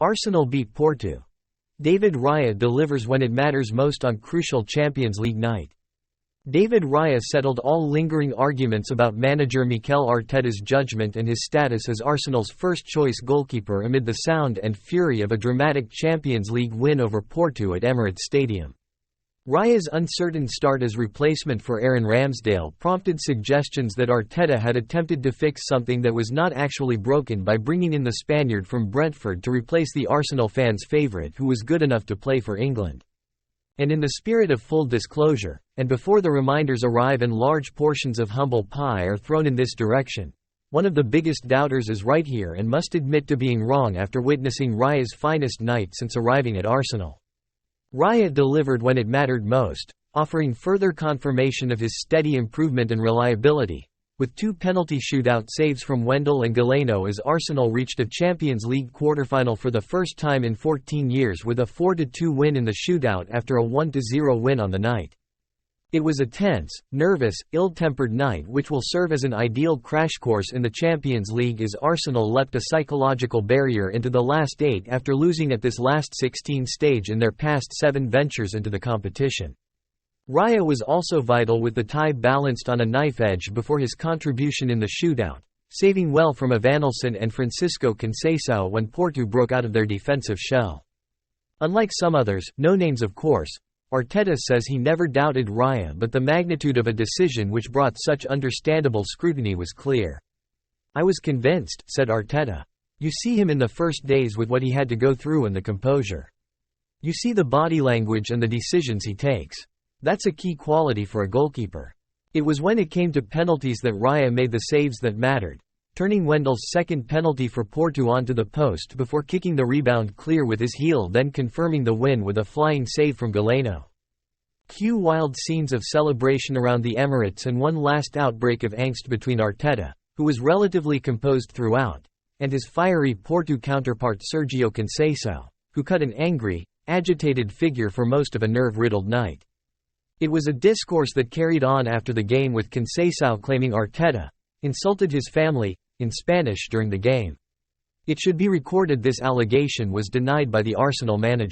Arsenal beat Porto. David Raya delivers when it matters most on crucial Champions League night. David Raya settled all lingering arguments about manager Mikel Arteta's judgment and his status as Arsenal's first-choice goalkeeper amid the sound and fury of a dramatic Champions League win over Porto at Emirates Stadium. Raya's uncertain start as replacement for Aaron Ramsdale prompted suggestions that Arteta had attempted to fix something that was not actually broken by bringing in the Spaniard from Brentford to replace the Arsenal fans' favourite who was good enough to play for England. And in the spirit of full disclosure, and before the reminders arrive and large portions of humble pie are thrown in this direction, one of the biggest doubters is right here and must admit to being wrong after witnessing Raya's finest night since arriving at Arsenal. Raya delivered when it mattered most, offering further confirmation of his steady improvement and reliability, with 2 penalty shootout saves from Wendell and Galeno as Arsenal reached a Champions League quarter-final for the first time in 14 years with a 4-2 win in the shootout after a 1-0 win on the night. It was a tense, nervous, ill-tempered night which will serve as an ideal crash course in the Champions League as Arsenal leapt a psychological barrier into the last 8 after losing at this last 16 stage in their past 7 ventures into the competition. Raya was also vital with the tie balanced on a knife edge before his contribution in the shootout, saving well from Evanilson and Francisco Conceição when Porto broke out of their defensive shell. Unlike some others, no names of course, Arteta says he never doubted Raya, but the magnitude of a decision which brought such understandable scrutiny was clear. "I was convinced," said Arteta. "You see him in the first days with what he had to go through and the composure. You see the body language and the decisions he takes. That's a key quality for a goalkeeper." It was when it came to penalties that Raya made the saves that mattered, turning Wendell's second penalty for Porto onto the post before kicking the rebound clear with his heel, then confirming the win with a flying save from Galeno. Cue wild scenes of celebration around the Emirates and one last outbreak of angst between Arteta, who was relatively composed throughout, and his fiery Porto counterpart Sergio Conceição, who cut an angry, agitated figure for most of a nerve-riddled night. It was a discourse that carried on after the game with Conceição claiming Arteta insulted his family in Spanish during the game. It should be recorded this allegation was denied by the Arsenal manager.